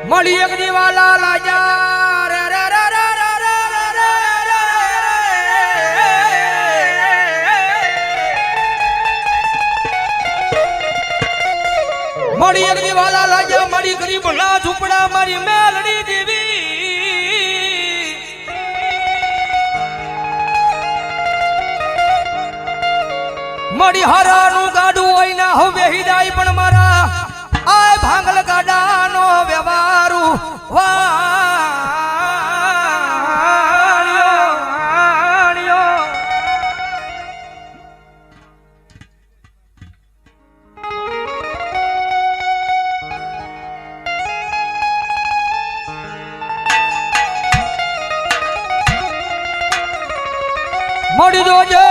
મળી એક દીવાલા લાજા રે રે રે રે મળી એક દીવાલા લાજા મળી ગરીબ ના ઝૂંપડા મારી મેલડી દેવી મળી હરાનું ગાડું હોય ના હવે હિદાય પણ મારા આય ભાંગલ ગાડાનો વ્યવહારું વાણ્યો મળી જોજે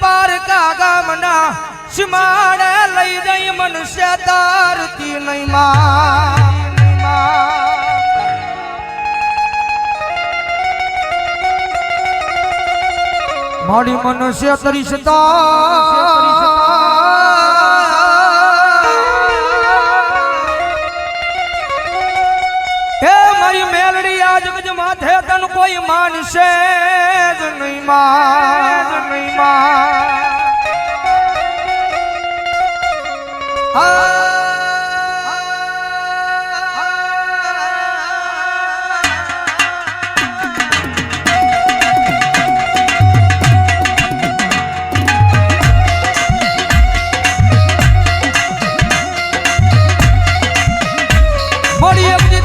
પાર કાગા મના સિમાડે લઈ જઈ મનુષ્ય તારતી નહીં મારી મનુષ્ય તરીસતા હે મારી મેલડી આજ ગજ માથે તન કોઈ માનશે જ નહીં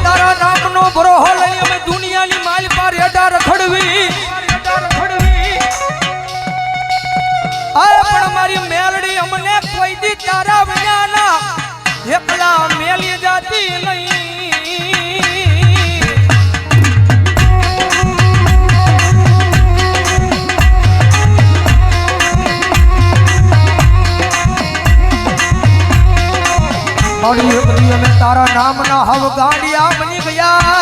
તારા નામનો ભરોહો લઈ અમે દુનિયાની માલ પર હેડા રખડવી પણ મારી મેલડી અમને કોઈ દી તારા વિનાના એકલા મેલી જાતી નહીં મારી એકલી અમે તારા નામના હવ ગાંડિયા બની ગયા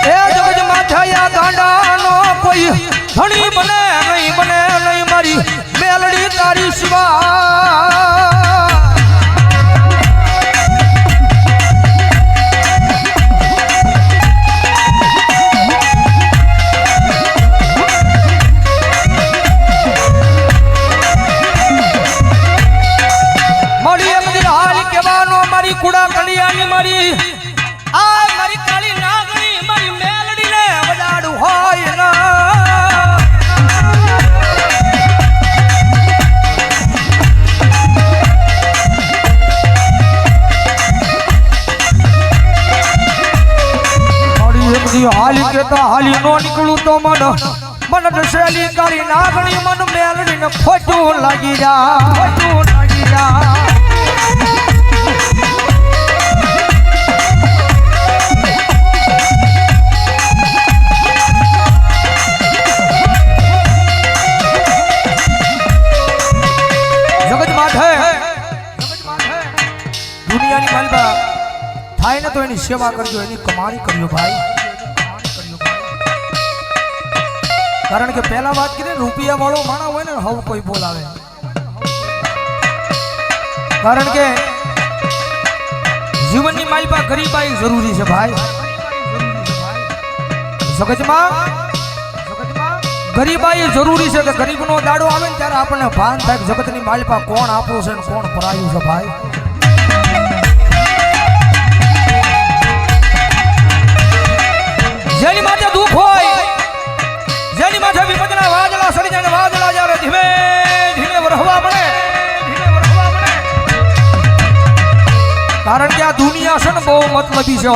એ જગત માથાયા ગાંડાનો કોઈ ધણી બને નહીં મારી મેલડી તારી સિવા કુડા કડિયાની મારી આ મારી કાળી નાગણી મારી મેલડીને વડાડું હોય ના મારી એકદી હાલી કેતા હાલી નો નીકળું તો મન દસેલી કાળી નાગણી મન મેલડીને ખોટું લાગી જા દુનિયાની માલબા થાય ને તો એની સેવા કરજો એની કમાણી કરજો ભાઈ કારણ કે પહેલા વાત કરી રૂપિયા વાળો માણા હોય ને હવે કોઈ બોલાવે કારણ કે જીવનની માલબા ગરીબાઈ જરૂરી છે ભાઈ જગતમાં ગરીબાઈ જરૂરી છે કે ગરીબનો દાડો આવે ને ત્યારે આપણને ભાન થાય કે જગતની માલબા કોણ આપણું છે ને કોણ પરાયું છે ભાઈ જેની માથે દુઃખ હોય જેની માથે વિપદના વાદળા સડી જાય વાદળા જ્યારે ધીમે ધીમે વરહવા પડે કારણ કે આ દુનિયા છે ને બહુ મતલબી છે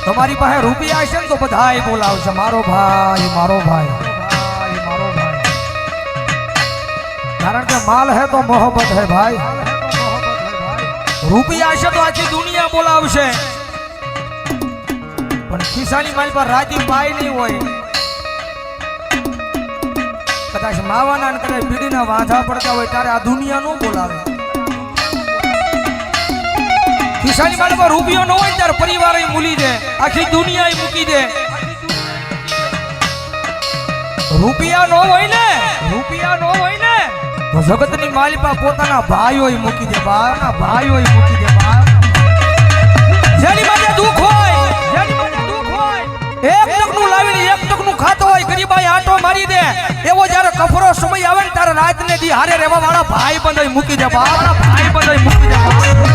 તમારી પાસે રૂપિયા હશે ને તો બધાય બોલાવશે મારો ભાઈ કારણ કે માલ હે તો મોહબ્બત હે ભાઈ રૂપિયા હશે તો આખી દુનિયા બોલાવશે પણ ખિસ્સાની માલ પર રાજી પાય નહીં હોય કદાચ માવાના ને કદાચ બીડીના વાંધા પડતા હોય ત્યારે આ દુનિયા નો બોલાવે ખિસ્સાની માળમાં રૂપિયો ન હોય ને ત્યારે પરિવાર મૂલી દે, આખી દુનિયા મૂકી દે. રૂપિયા નો હોય ને તો જગતની માલિકા પોતાના ભાઈઓય મૂકી દે, ભાઈઓય મૂકી દે. જેની માટે દુઃખ હોય એક ટકનું લાવીને એક ટકનું ખાતો હોય, ગરીબાઈ આટો મારી દે, એવો જ્યારે કફરો સમય આવે ને ત્યારે રાતને દી હારે રહેવા વાળા ભાઈ બંધ મૂકી દે, ભાઈ બંધ મૂકી દે.